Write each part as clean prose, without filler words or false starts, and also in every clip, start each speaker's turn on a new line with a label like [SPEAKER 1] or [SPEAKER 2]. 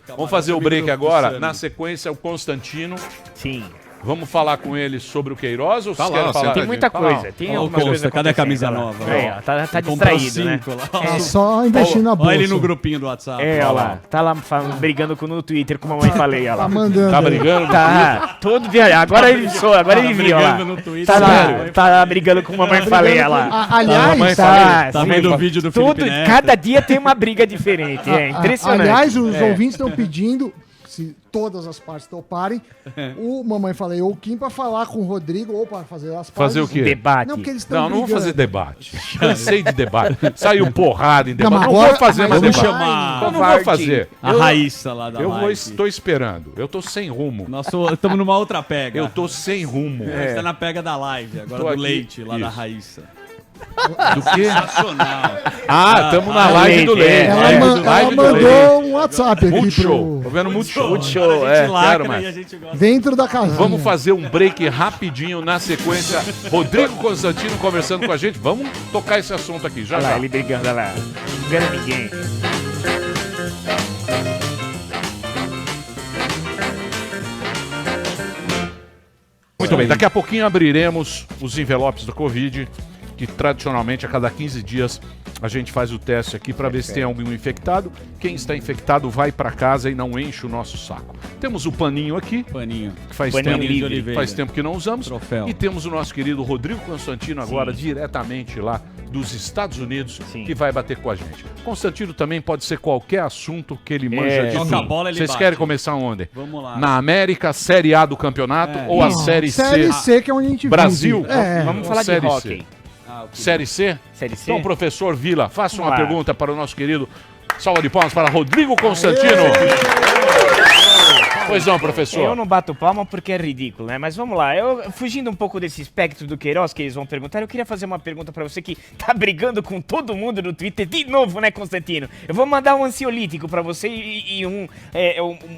[SPEAKER 1] Vamos fazer o break agora. Na sequência, o Constantino.
[SPEAKER 2] Sim.
[SPEAKER 1] Vamos falar com ele sobre o Queiroz ou
[SPEAKER 3] Tá
[SPEAKER 1] vocês
[SPEAKER 3] lá,
[SPEAKER 1] querem falar?
[SPEAKER 2] Tem muita coisa. Tem alguma coisa.
[SPEAKER 3] Cadê a camisa
[SPEAKER 2] acontecendo,
[SPEAKER 3] nova?
[SPEAKER 2] É, tá distraído, né?
[SPEAKER 4] Só investir na bolsa.
[SPEAKER 3] Olha ele no grupinho do WhatsApp.
[SPEAKER 2] É, olha lá. Tá lá brigando no Twitter, como a mamãe falei, olha lá.
[SPEAKER 4] Tá mandando.
[SPEAKER 1] Tá
[SPEAKER 4] aí.
[SPEAKER 1] brigando?
[SPEAKER 2] Tá, todo dia. Agora ele viu, olha lá.
[SPEAKER 3] no Twitter.
[SPEAKER 2] Tá lá, tá lá brigando com a mamãe falei, olha lá.
[SPEAKER 4] Aliás,
[SPEAKER 3] Tá
[SPEAKER 2] sim.
[SPEAKER 3] vendo o vídeo do
[SPEAKER 2] Tudo,
[SPEAKER 3] Felipe Neto?
[SPEAKER 2] cada dia tem uma briga diferente. É impressionante.
[SPEAKER 4] aliás, os ouvintes estão pedindo, se todas as partes toparem, o Mamãe Falei ou o Kim pra falar com o Rodrigo ou para fazer as partes.
[SPEAKER 1] Fazer o quê?
[SPEAKER 2] Debate.
[SPEAKER 4] Não, porque eles estão
[SPEAKER 1] Não, não vou
[SPEAKER 4] brigando.
[SPEAKER 1] fazer debate. Cansei de debate. Saiu porrada em
[SPEAKER 4] Não,
[SPEAKER 1] debate.
[SPEAKER 4] mas
[SPEAKER 1] Não
[SPEAKER 4] agora-
[SPEAKER 1] vou fazer mais
[SPEAKER 3] Vamos
[SPEAKER 1] debate.
[SPEAKER 3] chamar
[SPEAKER 1] Eu não vou fazer.
[SPEAKER 3] a Raíssa lá da live.
[SPEAKER 1] Estou esperando. Eu tô sem rumo.
[SPEAKER 3] Estamos numa outra pega.
[SPEAKER 1] Eu tô sem rumo.
[SPEAKER 3] A gente tá na pega da live, agora
[SPEAKER 1] Tô
[SPEAKER 3] do
[SPEAKER 1] aqui.
[SPEAKER 3] leite, lá da
[SPEAKER 1] Isso.
[SPEAKER 3] Raíssa.
[SPEAKER 1] Do quê?
[SPEAKER 3] Sensacional.
[SPEAKER 1] Ah, estamos na live do leite.
[SPEAKER 4] Ela,
[SPEAKER 1] É,
[SPEAKER 4] ela
[SPEAKER 1] live do leite.
[SPEAKER 4] mandou um WhatsApp aqui
[SPEAKER 1] Multishow. Tô
[SPEAKER 4] pro...
[SPEAKER 1] vendo Multishow.
[SPEAKER 2] Multishow,
[SPEAKER 3] A gente lacra
[SPEAKER 1] quero
[SPEAKER 3] e
[SPEAKER 1] mais.
[SPEAKER 3] a gente gosta.
[SPEAKER 4] Dentro da casinha.
[SPEAKER 1] Vamos fazer um break rapidinho na sequência. Rodrigo Constantino conversando com a gente. Vamos tocar esse assunto aqui, já
[SPEAKER 2] Olha lá,
[SPEAKER 1] já.
[SPEAKER 2] ele brigando, olha lá. Não engana ninguém.
[SPEAKER 1] Muito bem, daqui a pouquinho abriremos os envelopes da Covid, que tradicionalmente a cada 15 dias a gente faz o teste aqui para ver se tem algum infectado. Quem está infectado vai para casa e não enche o nosso saco. Temos o paninho aqui,
[SPEAKER 3] Paninho.
[SPEAKER 1] que faz,
[SPEAKER 2] Paninho
[SPEAKER 1] tempo,
[SPEAKER 2] livre.
[SPEAKER 3] Oliveira.
[SPEAKER 1] faz tempo que não usamos.
[SPEAKER 3] Troféu.
[SPEAKER 1] E temos o nosso querido Rodrigo Constantino agora, diretamente lá dos Estados Unidos,
[SPEAKER 2] Sim.
[SPEAKER 1] que vai bater com a gente. Constantino também pode ser qualquer assunto que ele manja de
[SPEAKER 3] Toca
[SPEAKER 1] tudo.
[SPEAKER 3] a bola, ele
[SPEAKER 1] Vocês
[SPEAKER 3] bate.
[SPEAKER 1] querem começar onde?
[SPEAKER 3] Vamos lá.
[SPEAKER 1] Na América, Série A do campeonato ou a
[SPEAKER 4] Não,
[SPEAKER 1] Série C?
[SPEAKER 4] Série C, que é onde a gente
[SPEAKER 1] Brasil?
[SPEAKER 4] vive. É.
[SPEAKER 2] Vamos falar de
[SPEAKER 1] Série C.
[SPEAKER 2] hockey.
[SPEAKER 1] Série C?
[SPEAKER 2] Série C?
[SPEAKER 1] Então, professor Vila, faça uma
[SPEAKER 2] Vamos lá.
[SPEAKER 1] pergunta para o nosso querido. Salva de palmas para Rodrigo Constantino. Pois não, professor.
[SPEAKER 2] Eu não bato palma porque é ridículo, né? Mas vamos lá. Eu, fugindo um pouco desse espectro do Queiroz que eles vão perguntar, eu queria fazer uma pergunta pra você que tá brigando com todo mundo no Twitter de novo, né, Constantino? Eu vou mandar um ansiolítico pra você e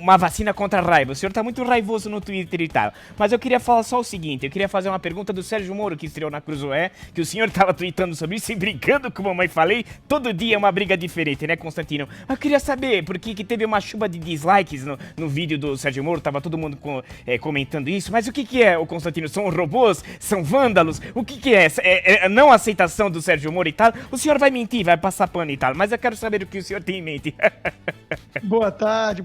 [SPEAKER 2] uma vacina contra a raiva. O senhor tá muito raivoso no Twitter e tal. Mas eu queria falar só o seguinte, eu queria fazer uma pergunta do Sérgio Moro, que estreou na Cruzoé, que o senhor tava tweetando sobre isso e brigando com a mamãe falei. Todo dia é uma briga diferente, né, Constantino? Eu queria saber, porque que teve uma chuva de dislikes no vídeo do Sérgio Moro, tava todo mundo comentando isso, mas o que é, o Constantino? São robôs? São vândalos? O que é? É a não aceitação do Sérgio Moro e tal? O senhor vai mentir, vai passar pano e tal, mas eu quero saber o que o senhor tem em mente.
[SPEAKER 5] Boa tarde,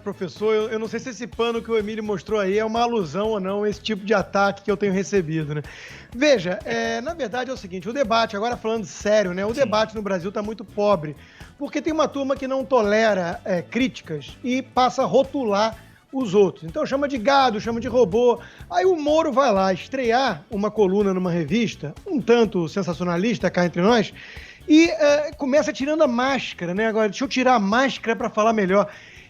[SPEAKER 5] professor. Eu não sei se esse pano que o Emílio mostrou aí é uma alusão ou não, esse tipo de ataque que eu tenho recebido, né? Veja, na verdade é o seguinte, o debate, agora falando sério, né? O debate no Brasil tá muito pobre, porque tem uma turma que não tolera críticas e passa a rotular os outros. Então chama de gado, chama de robô. Aí o Moro vai lá estrear uma coluna numa revista, um tanto sensacionalista cá entre nós, e começa tirando a máscara, né? Agora, deixa eu tirar a máscara para falar melhor.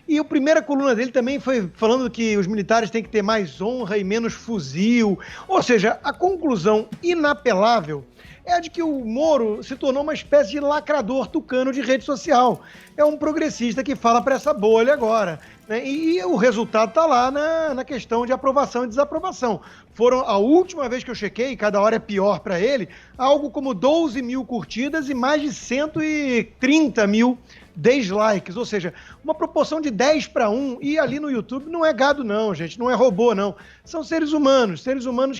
[SPEAKER 5] E a primeira coluna dele também foi falando que os militares têm que ter mais honra e menos fuzil. Ou seja, a conclusão inapelável é a de que o Moro se tornou uma espécie de lacrador tucano de rede social. É um progressista que fala para essa bolha agora, né? E o resultado está lá na questão de aprovação e desaprovação. A última vez que eu chequei, cada hora é pior para ele, algo como 12 mil curtidas e mais de 130 mil dislikes, ou seja, uma proporção de 10 para 1, e ali no YouTube não é gado não, gente, não é robô não, são seres humanos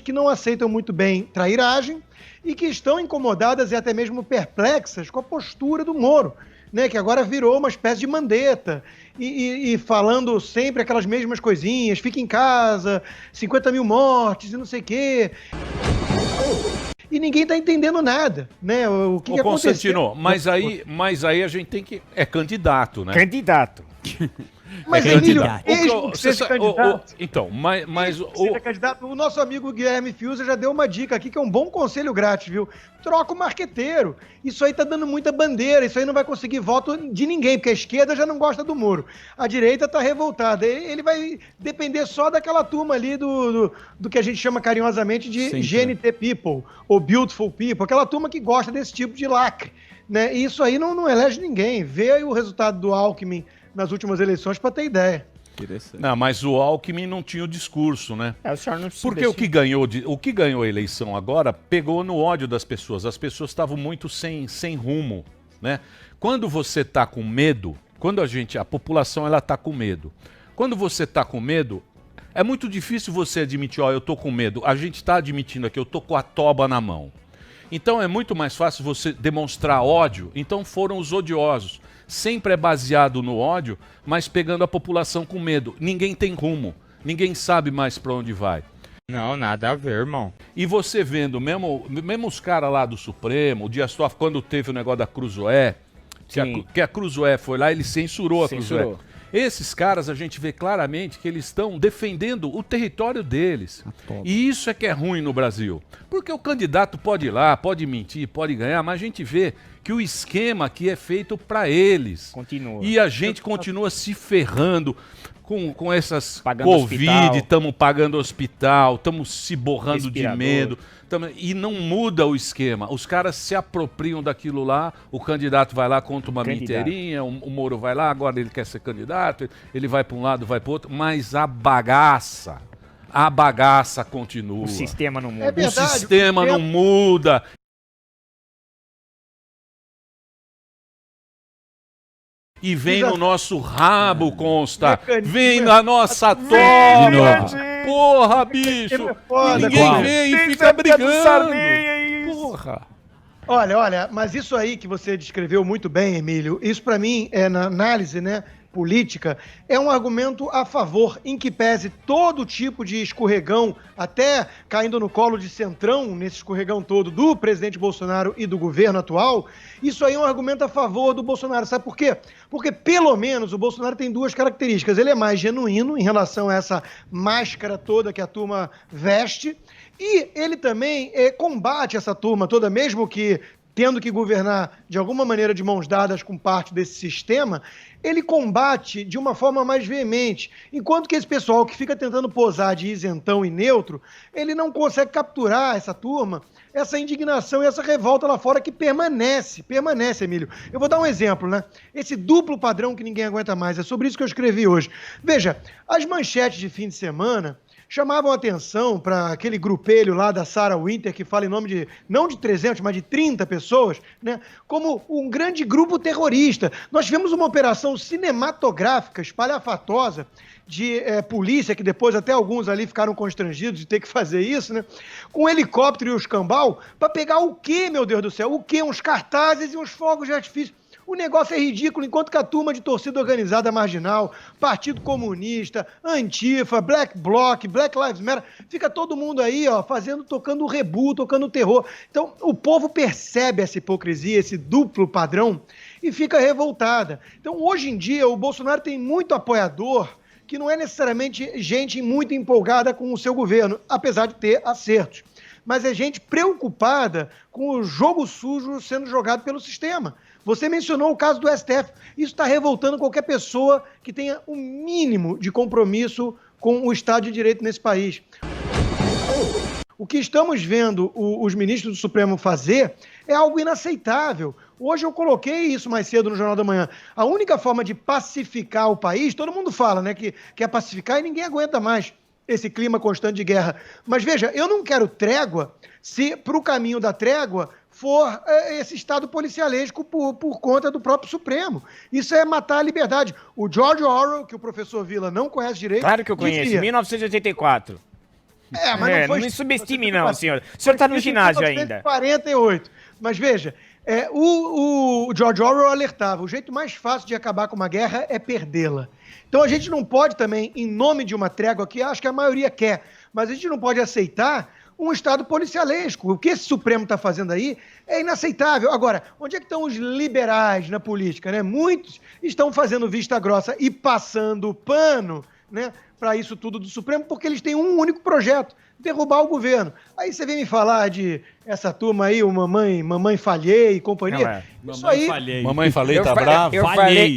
[SPEAKER 5] que não aceitam muito bem trairagem e que estão incomodadas e até mesmo perplexas com a postura do Moro, né, que agora virou uma espécie de mandeta e falando sempre aquelas mesmas coisinhas, fica em casa, 50 mil mortes e não sei o quê. E ninguém está entendendo nada, né? O que aconteceu.
[SPEAKER 1] Constantino, mas aí a gente tem que... É candidato, né?
[SPEAKER 2] Candidato.
[SPEAKER 5] Mas,
[SPEAKER 1] É
[SPEAKER 5] Emílio,
[SPEAKER 1] candidato.
[SPEAKER 5] mesmo que seja candidato...
[SPEAKER 1] Então, mas
[SPEAKER 5] seja candidato, o nosso amigo Guilherme Fiuza já deu uma dica aqui, que é um bom conselho grátis, viu? Troca o marqueteiro. Isso aí tá dando muita bandeira, isso aí não vai conseguir voto de ninguém, porque a esquerda já não gosta do Moro. A direita tá revoltada. Ele vai depender só daquela turma ali do que a gente chama carinhosamente de GNT People, ou Beautiful People, aquela turma que gosta desse tipo de lacre, né? E isso aí não elege ninguém. Vê aí o resultado do Alckmin nas últimas eleições para ter ideia.
[SPEAKER 1] Não, mas o Alckmin não tinha o discurso, né?
[SPEAKER 2] O senhor não
[SPEAKER 1] Porque o que ganhou a eleição agora pegou no ódio das pessoas. As pessoas estavam muito sem rumo, né? Quando você tá com medo, Quando a população ela tá com medo. Quando você tá com medo, é muito difícil você admitir, ó, eu tô com medo. A gente tá admitindo aqui, eu tô com a toba na mão. Então é muito mais fácil você demonstrar ódio. Então foram os odiosos. Sempre é baseado no ódio, mas pegando a população com medo. Ninguém tem rumo. Ninguém sabe mais pra onde vai.
[SPEAKER 6] Não, nada a ver, irmão.
[SPEAKER 1] E você vendo, mesmo os caras lá do Supremo, o Dias Toffoli, quando teve o negócio da Cruzoé, que a Cruzoé foi lá, ele censurou a Cruzoé. Esses caras, a gente vê claramente que eles estão defendendo o território deles. E isso é que é ruim no Brasil. Porque o candidato pode ir lá, pode mentir, pode ganhar, mas a gente vê que o esquema aqui é feito para eles.
[SPEAKER 2] Continua.
[SPEAKER 1] E a gente continua se ferrando com essas
[SPEAKER 2] pagando
[SPEAKER 1] Covid, estamos pagando hospital, estamos se borrando de
[SPEAKER 2] Respirador.
[SPEAKER 1] medo. E não muda o esquema. Os caras se apropriam daquilo lá, o candidato vai lá, conta uma menteirinha, o Moro vai lá, agora ele quer ser candidato, ele vai para um lado, vai para outro, mas a bagaça continua.
[SPEAKER 2] O sistema não muda.
[SPEAKER 5] É verdade,
[SPEAKER 1] o sistema não muda. E vem no nosso rabo, consta. Vem na nossa toba. Porra, bicho. Ninguém vem e fica brigando. Porra.
[SPEAKER 5] Olha, mas isso aí que você descreveu muito bem, Emílio, isso pra mim, na análise, né, política, é um argumento a favor, em que pese todo tipo de escorregão, até caindo no colo de centrão, nesse escorregão todo do presidente Bolsonaro e do governo atual, isso aí é um argumento a favor do Bolsonaro. Sabe por quê? Porque, pelo menos, o Bolsonaro tem duas características. Ele é mais genuíno em relação a essa máscara toda que a turma veste, e ele também combate essa turma toda, mesmo que tendo que governar de alguma maneira de mãos dadas com parte desse sistema, ele combate de uma forma mais veemente. Enquanto que esse pessoal que fica tentando posar de isentão e neutro, ele não consegue capturar essa turma, essa indignação e essa revolta lá fora que permanece, Emílio. Eu vou dar um exemplo, né? Esse duplo padrão que ninguém aguenta mais, é sobre isso que eu escrevi hoje. Veja, as manchetes de fim de semana chamavam atenção para aquele grupelho lá da Sarah Winter, que fala em nome de, não de 300, mas de 30 pessoas, né, como um grande grupo terrorista. Nós tivemos uma operação cinematográfica, espalhafatosa, de polícia, que depois até alguns ali ficaram constrangidos de ter que fazer isso, né, com um helicóptero e o escambau, para pegar o quê, meu Deus do céu? O quê? Uns cartazes e uns fogos de artifício. O negócio é ridículo, enquanto que a turma de torcida organizada marginal, Partido Comunista, Antifa, Black Bloc, Black Lives Matter, fica todo mundo aí, ó, tocando o rebu, tocando o terror. Então, o povo percebe essa hipocrisia, esse duplo padrão, e fica revoltada. Então, hoje em dia, o Bolsonaro tem muito apoiador que não é necessariamente gente muito empolgada com o seu governo, apesar de ter acertos. Mas é gente preocupada com o jogo sujo sendo jogado pelo sistema. Você mencionou o caso do STF. Isso está revoltando qualquer pessoa que tenha um mínimo de compromisso com o Estado de Direito nesse país. O que estamos vendo os ministros do Supremo fazer é algo inaceitável. Hoje eu coloquei isso mais cedo no Jornal da Manhã. A única forma de pacificar o país, todo mundo fala, né, que quer pacificar e ninguém aguenta mais esse clima constante de guerra. Mas veja, eu não quero trégua se para o caminho da trégua for esse Estado policialesco por conta do próprio Supremo. Isso é matar a liberdade. O George Orwell, que o professor Vila não conhece direito...
[SPEAKER 2] Claro que eu conheço,
[SPEAKER 5] dizia,
[SPEAKER 2] 1984.
[SPEAKER 5] mas não foi...
[SPEAKER 2] Não me subestime não, senhor. O senhor está no ginásio ainda.
[SPEAKER 5] 48. Mas veja, o George Orwell alertava, o jeito mais fácil de acabar com uma guerra é perdê-la. Então a gente não pode também, em nome de uma trégua que acho que a maioria quer, mas a gente não pode aceitar um Estado policialesco. O que esse Supremo está fazendo aí é inaceitável. Agora, onde é que estão os liberais na política, né? Muitos estão fazendo vista grossa e passando pano, né, para isso tudo do Supremo, porque eles têm um único projeto: derrubar o governo. Aí você vem me falar de essa turma aí, o Mamãe Falhei e companhia. Isso aí...
[SPEAKER 1] Mamãe Falei tá bravo?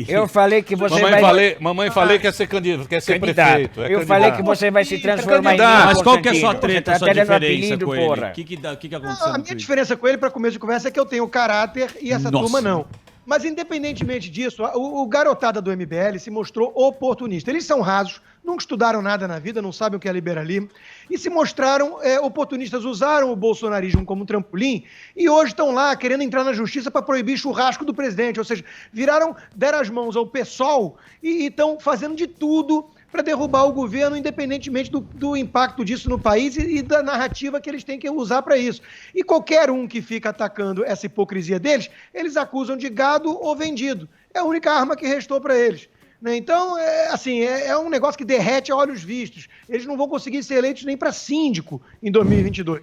[SPEAKER 2] Eu falei que você
[SPEAKER 1] Mamãe Falei quer ser candidato, quer ser prefeito.
[SPEAKER 2] Eu falei que você vai se transformar em mim.
[SPEAKER 3] Mas qual que é a sua treta, a sua diferença
[SPEAKER 2] apelido,
[SPEAKER 3] com ele?
[SPEAKER 2] porra.
[SPEAKER 3] O que aconteceu?
[SPEAKER 5] A minha diferença com ele, para começo de conversa, é que eu tenho caráter e essa turma não. Mas, independentemente disso, o garotada do MBL se mostrou oportunista. Eles são rasos, nunca estudaram nada na vida, não sabem o que é liberalismo, e se mostraram oportunistas, usaram o bolsonarismo como trampolim, e hoje estão lá querendo entrar na justiça para proibir churrasco do presidente. Ou seja, deram as mãos ao PSOL e estão fazendo de tudo para derrubar o governo, independentemente do impacto disso no país e da narrativa que eles têm que usar para isso. E qualquer um que fica atacando essa hipocrisia deles, eles acusam de gado ou vendido. É a única arma que restou para eles. Né? Então, é um negócio que derrete a olhos vistos. Eles não vão conseguir ser eleitos nem para síndico em 2022.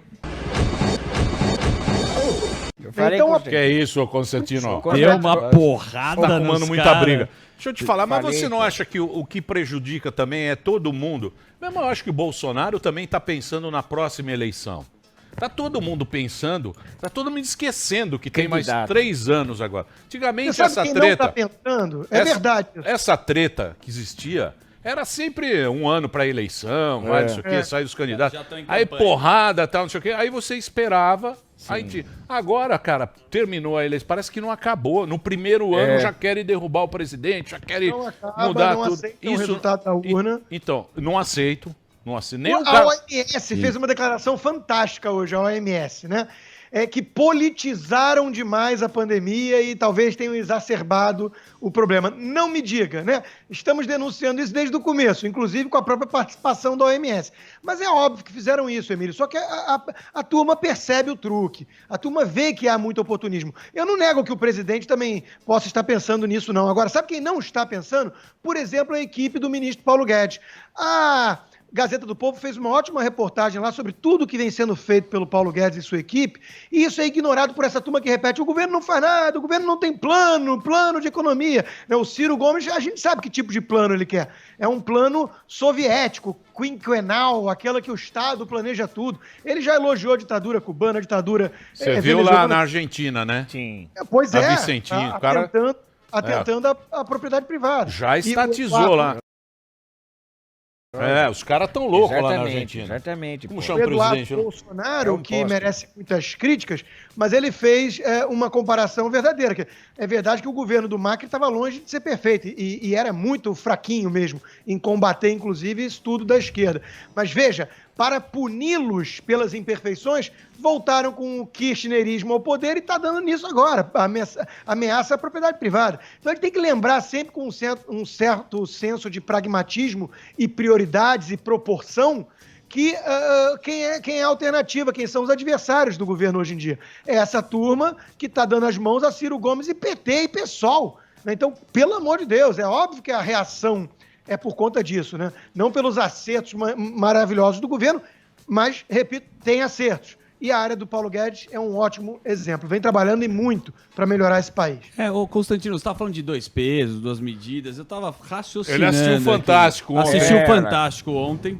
[SPEAKER 1] Então, que é isso, Constantino?
[SPEAKER 3] Deu uma porrada
[SPEAKER 1] tá arrumando muita
[SPEAKER 3] cara.
[SPEAKER 1] briga. Deixa eu te falar, mas você não acha que o que prejudica também é todo mundo? Mesmo eu acho que o Bolsonaro também está pensando na próxima eleição. Tá todo mundo pensando, tá todo mundo esquecendo que tem mais 3 anos agora. Antigamente
[SPEAKER 5] você sabe
[SPEAKER 1] essa
[SPEAKER 5] quem
[SPEAKER 1] treta...
[SPEAKER 5] não tá pensando? É verdade.
[SPEAKER 1] Essa treta que existia... Era sempre um ano para eleição, não sei o quê, sai dos candidatos. Aí porrada, tal, não sei o quê. Aí você esperava. Agora, cara, terminou a eleição. Parece que não acabou. No primeiro ano já querem derrubar o presidente, já querem mudar
[SPEAKER 5] não
[SPEAKER 1] tudo.
[SPEAKER 5] Isso, o resultado da urna.
[SPEAKER 1] Então, não aceito. Não aceito. Nem
[SPEAKER 5] a OMS fez uma declaração fantástica hoje, a OMS, né? Que politizaram demais a pandemia e talvez tenham exacerbado o problema. Não me diga, né? Estamos denunciando isso desde o começo, inclusive com a própria participação da OMS. Mas é óbvio que fizeram isso, Emílio, só que a turma percebe o truque, a turma vê que há muito oportunismo. Eu não nego que o presidente também possa estar pensando nisso, não. Agora, sabe quem não está pensando? Por exemplo, a equipe do ministro Paulo Guedes. Gazeta do Povo fez uma ótima reportagem lá sobre tudo que vem sendo feito pelo Paulo Guedes e sua equipe, e isso é ignorado por essa turma que repete: o governo não faz nada, o governo não tem plano de economia. O Ciro Gomes, a gente sabe que tipo de plano ele quer. É um plano soviético, quinquenal, aquela que o Estado planeja tudo. Ele já elogiou a ditadura cubana, a ditadura...
[SPEAKER 1] Você viu lá na Argentina, né?
[SPEAKER 2] Sim.
[SPEAKER 5] Pois é.
[SPEAKER 1] Vicentinho,
[SPEAKER 5] atentando a propriedade privada.
[SPEAKER 1] Já estatizou lá. Os caras estão loucos lá na Argentina.
[SPEAKER 2] Exatamente.
[SPEAKER 1] Como chama o presidente?
[SPEAKER 5] Bolsonaro, que merece muitas críticas, mas ele fez uma comparação verdadeira. Que é verdade que o governo do Macri estava longe de ser perfeito e era muito fraquinho mesmo em combater, inclusive, isso tudo da esquerda. Mas veja, para puni-los pelas imperfeições, voltaram com o kirchnerismo ao poder e está dando nisso agora, ameaça à propriedade privada. Então ele tem que lembrar sempre com um certo senso de pragmatismo e prioridades e proporção que quem é a alternativa, quem são os adversários do governo hoje em dia. É essa turma que está dando as mãos a Ciro Gomes e PT e PSOL. Então, pelo amor de Deus, é óbvio que a reação é por conta disso, né? Não pelos acertos maravilhosos do governo, mas, repito, tem acertos. E a área do Paulo Guedes é um ótimo exemplo. Vem trabalhando e muito para melhorar esse país.
[SPEAKER 3] Ô Constantino, você estava falando de 2 pesos, 2 medidas. Eu estava raciocinando.
[SPEAKER 1] Ele assistiu o Fantástico
[SPEAKER 3] ontem. Assistiu o Fantástico ontem.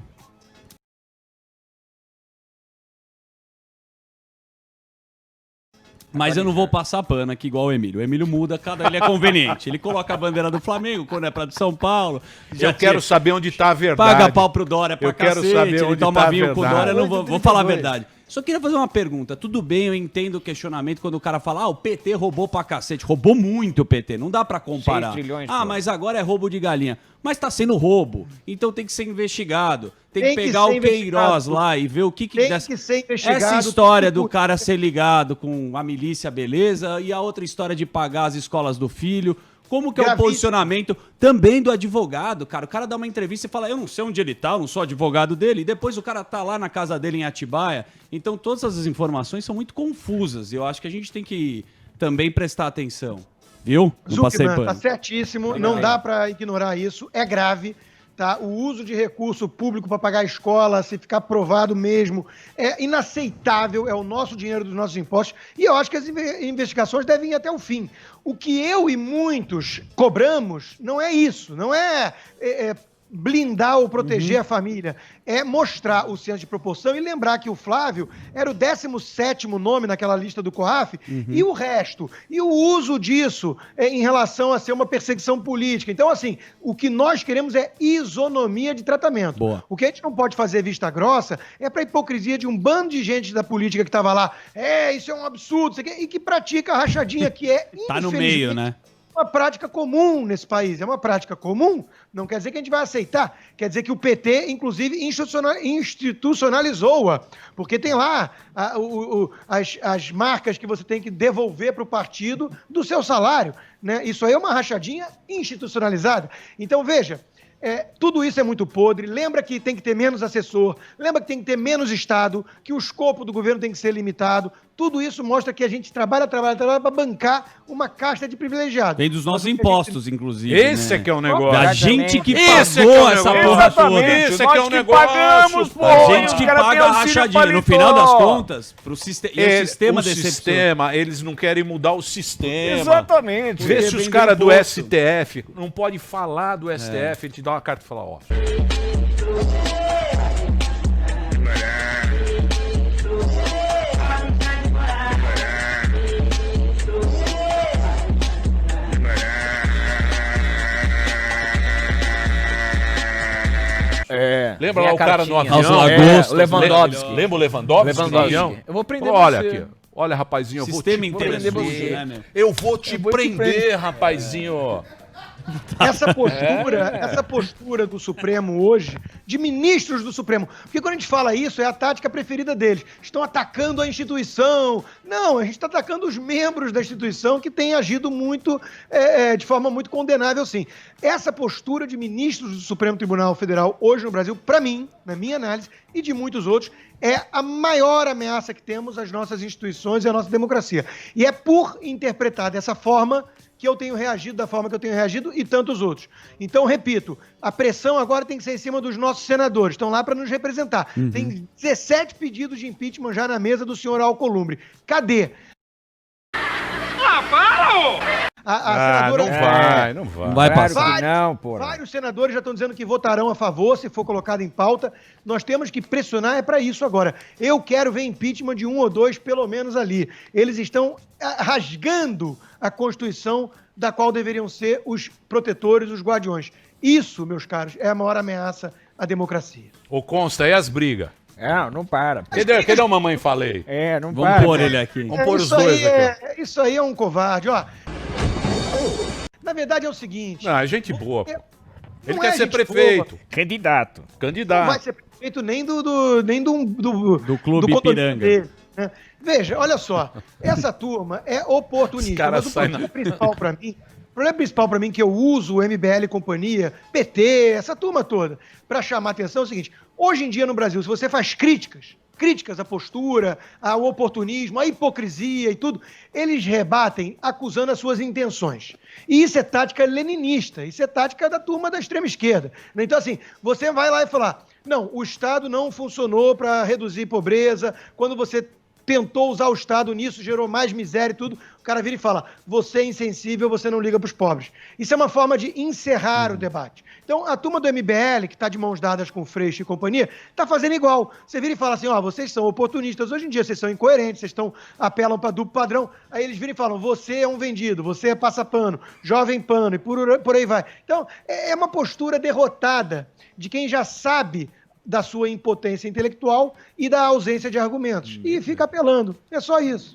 [SPEAKER 3] Mas eu não vou passar pano aqui igual o Emílio. O Emílio muda, ele é conveniente. Ele coloca a bandeira do Flamengo quando é pra de São Paulo.
[SPEAKER 1] Eu quero saber onde tá a verdade.
[SPEAKER 3] Paga pau pro Dória pra cacete.
[SPEAKER 1] Quero saber onde
[SPEAKER 3] ele toma
[SPEAKER 1] tá
[SPEAKER 3] vinho
[SPEAKER 1] a
[SPEAKER 3] com o Dória. Eu não vou falar a verdade. Só queria fazer uma pergunta. Tudo bem, eu entendo o questionamento quando o cara fala: o PT roubou pra cacete. Roubou muito o PT, não dá pra comparar.
[SPEAKER 2] 6 trilhões,
[SPEAKER 3] mas agora é roubo de galinha. Mas tá sendo roubo, então tem que ser investigado. Tem que pegar o Queiroz lá e ver o que
[SPEAKER 5] tem que ser investigado.
[SPEAKER 3] Essa história do cara ser ligado com a milícia, beleza, e a outra história de pagar as escolas do filho. Como que é o posicionamento também do advogado, cara? O cara dá uma entrevista e fala: eu não sei onde ele tá, eu não sou advogado dele. E depois o cara tá lá na casa dele em Atibaia. Então todas essas informações são muito confusas. E eu acho que a gente tem que também prestar atenção. Viu?
[SPEAKER 5] Não passei pano. Tá certíssimo, não dá para ignorar isso, é grave. Tá? O uso de recurso público para pagar a escola, se ficar provado mesmo, é inaceitável, é o nosso dinheiro dos nossos impostos, e eu acho que as investigações devem ir até o fim. O que eu e muitos cobramos não é isso, não é blindar ou proteger a família, é mostrar o senso de proporção e lembrar que o Flávio era o 17º nome naquela lista do COAF e o resto, e o uso disso em relação a ser uma perseguição política. Então, assim, o que nós queremos é isonomia de tratamento.
[SPEAKER 3] Boa.
[SPEAKER 5] O que a gente não pode fazer vista grossa é para a hipocrisia de um bando de gente da política que estava lá, isso é um absurdo, isso aqui, e que pratica a rachadinha que é,
[SPEAKER 3] Tá no meio, né?
[SPEAKER 5] uma prática comum nesse país. É uma prática comum, não quer dizer que a gente vai aceitar. Quer dizer que o PT, inclusive, institucionalizou-a. Porque tem lá as marcas que você tem que devolver para o partido do seu salário. Né? Isso aí é uma rachadinha institucionalizada. Então, veja, tudo isso é muito podre. Lembra que tem que ter menos assessor, lembra que tem que ter menos Estado, que o escopo do governo tem que ser limitado. Tudo isso mostra que a gente trabalha para bancar uma casta de privilegiados.
[SPEAKER 3] Vem dos nossos impostos, inclusive.
[SPEAKER 1] Esse
[SPEAKER 3] né?
[SPEAKER 1] é que é o negócio.
[SPEAKER 3] Da gente que
[SPEAKER 1] Esse
[SPEAKER 3] pagou
[SPEAKER 1] é que é o
[SPEAKER 3] essa
[SPEAKER 1] negócio.
[SPEAKER 3] porra
[SPEAKER 2] Exatamente.
[SPEAKER 3] toda.
[SPEAKER 1] Esse é que é o negócio.
[SPEAKER 2] Pagamos, pô.
[SPEAKER 3] A gente que
[SPEAKER 2] Os caras
[SPEAKER 3] paga
[SPEAKER 2] têm
[SPEAKER 3] a
[SPEAKER 2] auxílio
[SPEAKER 3] rachadinha. No
[SPEAKER 2] paletó.
[SPEAKER 3] final das contas, e o sistema
[SPEAKER 1] O
[SPEAKER 3] decepciona.
[SPEAKER 1] sistema, eles não querem mudar o sistema.
[SPEAKER 2] Exatamente.
[SPEAKER 1] Vê se os
[SPEAKER 3] Vender
[SPEAKER 1] caras do
[SPEAKER 3] imposto.
[SPEAKER 1] STF não pode falar do STF, ele te dá uma carta e fala, ó. Lembra lá o cara no avião?
[SPEAKER 3] As lagostas,
[SPEAKER 2] o Lewandowski.
[SPEAKER 1] Lembra o Lewandowski?
[SPEAKER 2] Lewandowski.
[SPEAKER 1] No avião?
[SPEAKER 2] Eu vou prender
[SPEAKER 1] Olha
[SPEAKER 2] você.
[SPEAKER 1] aqui. Olha, rapazinho, eu vou
[SPEAKER 3] Sistema
[SPEAKER 1] te
[SPEAKER 3] inteiro é
[SPEAKER 1] prender.
[SPEAKER 3] sujo, né, meu?
[SPEAKER 1] Eu vou te prender, rapazinho.
[SPEAKER 5] Essa postura do Supremo hoje, de ministros do Supremo, porque quando a gente fala isso, é a tática preferida deles. Estão atacando a instituição. Não, a gente está atacando os membros da instituição que têm agido muito, de forma muito condenável, sim. Essa postura de ministros do Supremo Tribunal Federal hoje no Brasil, para mim, na minha análise, e de muitos outros, é a maior ameaça que temos às nossas instituições e à nossa democracia. E é por interpretar dessa forma que eu tenho reagido da forma que eu tenho reagido e tantos outros. Então, repito, a pressão agora tem que ser em cima dos nossos senadores, estão lá para nos representar. Tem 17 pedidos de impeachment já na mesa do senhor Alcolumbre. Cadê? A senadora...
[SPEAKER 1] Não vai.
[SPEAKER 3] Não vai
[SPEAKER 2] Claro
[SPEAKER 3] passar.
[SPEAKER 2] que não, porra.
[SPEAKER 5] Vários senadores já estão dizendo que votarão a favor se for colocado em pauta. Nós temos que pressionar para isso agora. Eu quero ver impeachment de 1 ou 2, pelo menos ali. Eles estão rasgando a Constituição da qual deveriam ser os protetores, os guardiões. Isso, meus caros, é a maior ameaça à democracia.
[SPEAKER 1] Ô, Consta, e as brigas?
[SPEAKER 2] Não para.
[SPEAKER 1] Cadê o mamãe falei?
[SPEAKER 2] Não
[SPEAKER 3] Vamos
[SPEAKER 2] para.
[SPEAKER 3] pôr ele aqui.
[SPEAKER 1] Vamos pôr os
[SPEAKER 5] Isso
[SPEAKER 1] dois
[SPEAKER 5] aí
[SPEAKER 1] aqui.
[SPEAKER 5] Isso aí é um covarde, ó. Na verdade é o seguinte...
[SPEAKER 1] Não, é gente boa.
[SPEAKER 5] É-
[SPEAKER 1] Ele
[SPEAKER 5] não
[SPEAKER 1] quer
[SPEAKER 5] é
[SPEAKER 1] ser
[SPEAKER 5] gente
[SPEAKER 1] prefeito,
[SPEAKER 5] boa.
[SPEAKER 2] Candidato.
[SPEAKER 5] Não vai
[SPEAKER 1] candidato.
[SPEAKER 5] ser prefeito nem do
[SPEAKER 3] Clube
[SPEAKER 5] condomínio
[SPEAKER 3] Ipiranga.
[SPEAKER 5] dele, né? Veja, olha só, essa turma é oportunista,
[SPEAKER 1] Os caras
[SPEAKER 5] mas o
[SPEAKER 1] saem
[SPEAKER 5] problema principal para mim que eu uso o MBL e companhia, PT, essa turma toda, para chamar a atenção é o seguinte: hoje em dia no Brasil, se você faz críticas à postura, ao oportunismo, à hipocrisia e tudo, eles rebatem acusando as suas intenções. E isso é tática leninista, isso é tática da turma da extrema esquerda. Então, assim, você vai lá e falar, não, o Estado não funcionou para reduzir pobreza, quando você tentou usar o Estado nisso, gerou mais miséria e tudo, o cara vira e fala, você é insensível, você não liga para os pobres. Isso é uma forma de encerrar o debate. Então, a turma do MBL, que está de mãos dadas com o Freixo e companhia, está fazendo igual. Você vira e fala assim, vocês são oportunistas, hoje em dia vocês são incoerentes, vocês apelam para duplo padrão, aí eles viram e falam, você é um vendido, você é passapano, jovem pano, e por aí vai. Então, é uma postura derrotada de quem já sabe da sua impotência intelectual e da ausência de argumentos. E fica apelando. É só isso.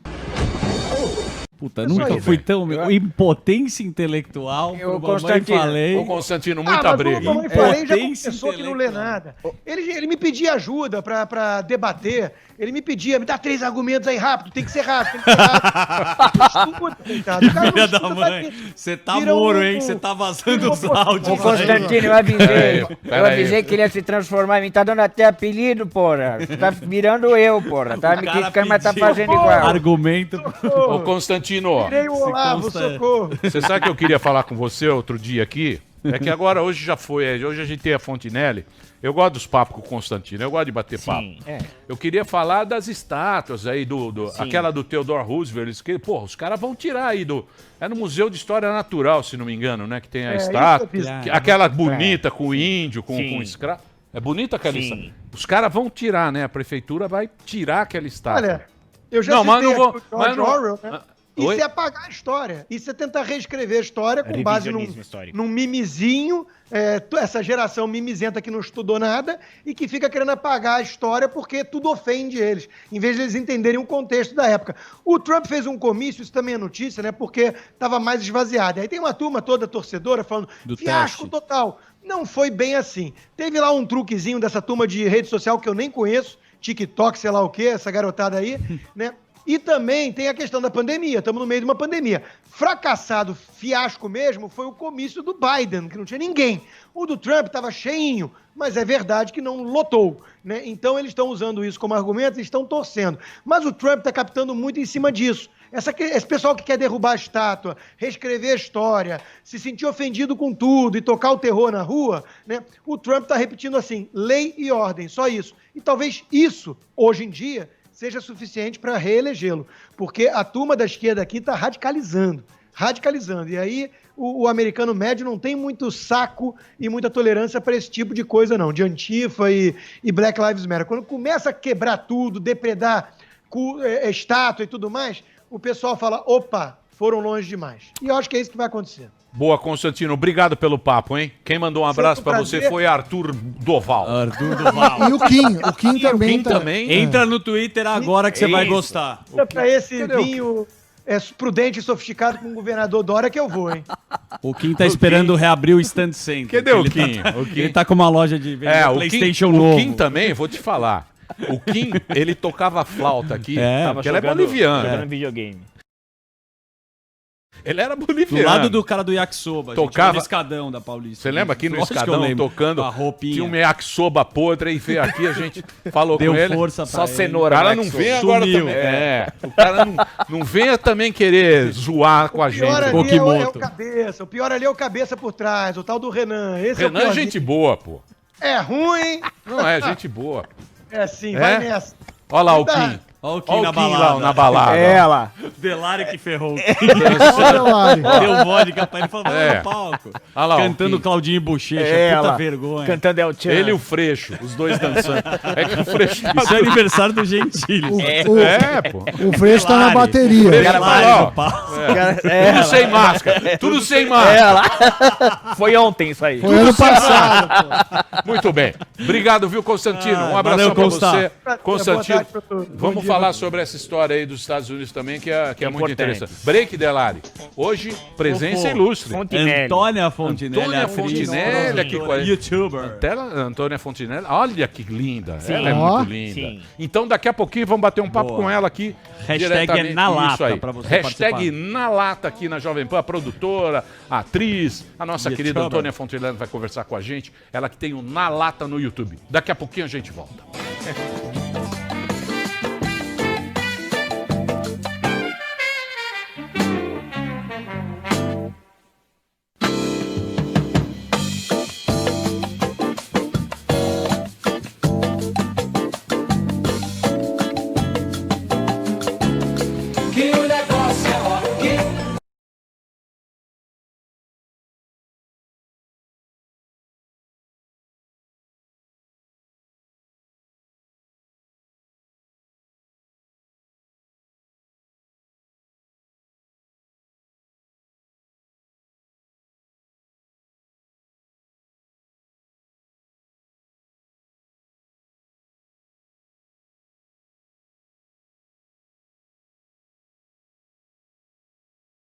[SPEAKER 3] Puta, nunca
[SPEAKER 5] aí,
[SPEAKER 3] fui tão... Impotência intelectual.
[SPEAKER 2] Eu,
[SPEAKER 3] pro mamãe
[SPEAKER 2] Constantino,
[SPEAKER 3] falei.
[SPEAKER 1] Ô, Constantino, muita
[SPEAKER 5] mas
[SPEAKER 1] briga.
[SPEAKER 5] o mamãe falei já
[SPEAKER 3] Impotência
[SPEAKER 5] confessou que não lê
[SPEAKER 3] intelectual.
[SPEAKER 5] nada. Ele me pedia ajuda pra debater. Ele me pedia, me dá 3 argumentos aí rápido, tem que ser rápido, tem que ser rápido. Estuda, coitado. O cara não
[SPEAKER 3] Filha da
[SPEAKER 5] estuda,
[SPEAKER 3] mãe, você tá
[SPEAKER 5] vira
[SPEAKER 3] moro, hein? Você tá vazando os áudios.
[SPEAKER 2] Ô,
[SPEAKER 3] aí.
[SPEAKER 2] Constantino, eu avisei.
[SPEAKER 1] Pera
[SPEAKER 2] Eu
[SPEAKER 1] aí.
[SPEAKER 2] avisei que ele ia se transformar em mim. Tá dando até apelido, porra. Tá virando eu, porra. Tá me
[SPEAKER 3] cara
[SPEAKER 2] criticando, mas tá
[SPEAKER 3] pediu
[SPEAKER 2] fazendo igual.
[SPEAKER 3] Argumento.
[SPEAKER 1] Ô, Constantino,
[SPEAKER 5] Tirei o Olavo,
[SPEAKER 3] consta-
[SPEAKER 5] socorro.
[SPEAKER 1] você sabe que eu queria falar com você outro dia aqui? É que agora, hoje já foi, hoje a gente tem a Fontinelli. Eu gosto dos papos com o Constantino, eu gosto de bater papo. Eu queria falar das estátuas aí, aquela do Theodore Roosevelt, que, porra, os caras vão tirar aí é no Museu de História Natural, se não me engano, né, que tem a estátua, aquela bonita com o índio, com escravo. É bonita aquela estátua. Os caras vão tirar, né, a prefeitura vai tirar aquela estátua.
[SPEAKER 5] Olha, eu já
[SPEAKER 1] não, mas não vou,
[SPEAKER 5] o George Orwell, né? Isso é apagar a história. Isso é tentar reescrever a história com base num mimizinho, essa geração mimizenta que não estudou nada e que fica querendo apagar a história porque tudo ofende eles, em vez de eles entenderem o contexto da época. O Trump fez um comício, isso também é notícia, né? Porque estava mais esvaziado. Aí tem uma turma toda torcedora falando fiasco total. Não foi bem assim. Teve lá um truquezinho dessa turma de rede social que eu nem conheço, TikTok, sei lá o quê, essa garotada aí, né? E também tem a questão da pandemia, estamos no meio de uma pandemia. Fracassado, fiasco mesmo, foi o comício do Biden, que não tinha ninguém. O do Trump estava cheinho, mas é verdade que não lotou, né? Então eles estão usando isso como argumento e estão torcendo. Mas o Trump está captando muito em cima disso. Esse pessoal que quer derrubar a estátua, reescrever a história, se sentir ofendido com tudo e tocar o terror na rua, né? O Trump está repetindo assim, lei e ordem, só isso. E talvez isso, hoje em dia, seja suficiente para reelegê-lo, porque a turma da esquerda aqui está radicalizando. E aí o americano médio não tem muito saco e muita tolerância para esse tipo de coisa não, de Antifa e Black Lives Matter. Quando começa a quebrar tudo, depredar estátua e tudo mais, o pessoal fala, opa, foram longe demais. E eu acho que é isso que vai acontecer.
[SPEAKER 1] Boa, Constantino. Obrigado pelo papo, hein? Quem mandou um abraço pra você foi Arthur Doval.
[SPEAKER 4] E o Kim também.
[SPEAKER 1] também.
[SPEAKER 3] Entra no Twitter agora que você vai gostar.
[SPEAKER 5] Pra esse vinho prudente e sofisticado com o governador Dória que eu vou, hein?
[SPEAKER 3] O Kim tá esperando reabrir o Stand Center.
[SPEAKER 1] Cadê o Kim?
[SPEAKER 3] Ele tá com uma loja de PlayStation novo.
[SPEAKER 1] O Kim também, vou te falar. O Kim, ele tocava flauta aqui, porque ele é boliviano.
[SPEAKER 2] Jogando videogame.
[SPEAKER 1] Ele era boliviano.
[SPEAKER 3] Do lado do cara do Yakisoba.
[SPEAKER 1] Tocava
[SPEAKER 3] no escadão da Paulista.
[SPEAKER 1] Você lembra aqui no
[SPEAKER 3] Lógico
[SPEAKER 1] escadão tocando?
[SPEAKER 3] Com a roupinha.
[SPEAKER 1] Tinha um yakisoba podre e veio aqui, a gente falou
[SPEAKER 3] Deu
[SPEAKER 1] com ele.
[SPEAKER 3] força pra
[SPEAKER 2] Só
[SPEAKER 3] ele.
[SPEAKER 2] cenoura.
[SPEAKER 1] O cara
[SPEAKER 2] né,
[SPEAKER 1] não
[SPEAKER 2] que
[SPEAKER 1] vem
[SPEAKER 2] sou.
[SPEAKER 1] agora
[SPEAKER 3] Sumiu.
[SPEAKER 1] também. O cara não venha também querer zoar com a
[SPEAKER 5] O pior
[SPEAKER 1] gente.
[SPEAKER 5] ali
[SPEAKER 3] Pokimoto.
[SPEAKER 5] é o cabeça. O pior ali é o cabeça por trás, o tal do Renan. Esse
[SPEAKER 1] Renan
[SPEAKER 5] é o
[SPEAKER 1] é
[SPEAKER 5] pior.
[SPEAKER 1] gente boa, pô.
[SPEAKER 5] É ruim.
[SPEAKER 1] Não é gente boa.
[SPEAKER 5] É sim,
[SPEAKER 1] É?
[SPEAKER 5] vai nessa.
[SPEAKER 1] Olha lá o
[SPEAKER 5] Cuidado.
[SPEAKER 1] Kim.
[SPEAKER 3] Olha o Kim
[SPEAKER 1] Olha
[SPEAKER 3] na
[SPEAKER 1] o Kim lá
[SPEAKER 3] balada.
[SPEAKER 1] na balada.
[SPEAKER 2] Lá.
[SPEAKER 3] Delari que ferrou.
[SPEAKER 4] Olha lá.
[SPEAKER 3] Deu vodka pra ele falar
[SPEAKER 1] É.
[SPEAKER 3] no palco.
[SPEAKER 1] Olha lá,
[SPEAKER 3] Cantando
[SPEAKER 1] o Kim.
[SPEAKER 3] Claudinho e Bochecha. Puta
[SPEAKER 2] Lá.
[SPEAKER 3] vergonha.
[SPEAKER 2] Cantando El Chan.
[SPEAKER 1] Ele e o Freixo, os dois dançando. É que o Freixo
[SPEAKER 3] Isso é aniversário do Gentili.
[SPEAKER 1] pô.
[SPEAKER 4] O Freixo tá na
[SPEAKER 3] Delari.
[SPEAKER 4] bateria.
[SPEAKER 3] Delari
[SPEAKER 1] Ó,
[SPEAKER 3] no palco.
[SPEAKER 1] Tudo sem máscara. Tudo sem máscara.
[SPEAKER 2] Foi ontem isso aí.
[SPEAKER 4] Foi ano passado, pô.
[SPEAKER 1] Muito bem. Obrigado, viu, Constantino? Um abração
[SPEAKER 3] valeu,
[SPEAKER 1] pra
[SPEAKER 3] Consta.
[SPEAKER 1] você.
[SPEAKER 5] Boa
[SPEAKER 1] Constantino,
[SPEAKER 5] tarde pra todos. Bom
[SPEAKER 1] vamos
[SPEAKER 5] dia
[SPEAKER 1] falar
[SPEAKER 5] pra todos.
[SPEAKER 1] sobre essa história aí dos Estados Unidos também, que é muito
[SPEAKER 2] Importante.
[SPEAKER 1] interessante. Break, Delari. Hoje, presença ilustre.
[SPEAKER 2] Fontinelli.
[SPEAKER 3] Antônia Fontinelli.
[SPEAKER 1] Antônia
[SPEAKER 3] atriz,
[SPEAKER 1] Fontinelli aqui com a gente.
[SPEAKER 3] YouTuber.
[SPEAKER 1] Antônia Fontinelli, olha que linda.
[SPEAKER 2] Sim.
[SPEAKER 1] Ela é
[SPEAKER 4] Ó.
[SPEAKER 1] muito linda.
[SPEAKER 2] Sim.
[SPEAKER 1] Então, daqui a pouquinho, vamos bater um papo
[SPEAKER 3] Boa.
[SPEAKER 1] com ela aqui.
[SPEAKER 3] Hashtag
[SPEAKER 1] diretamente.
[SPEAKER 3] é na lata
[SPEAKER 1] Isso aí.
[SPEAKER 3] pra você
[SPEAKER 1] Hashtag
[SPEAKER 3] participar.
[SPEAKER 1] na lata aqui na Jovem Pan, a produtora, a atriz, a nossa
[SPEAKER 3] YouTuber.
[SPEAKER 1] querida Antônia Fontinelli vai conversar com a gente. Ela que tem o Na Lata no YouTube. Daqui a pouquinho a gente volta.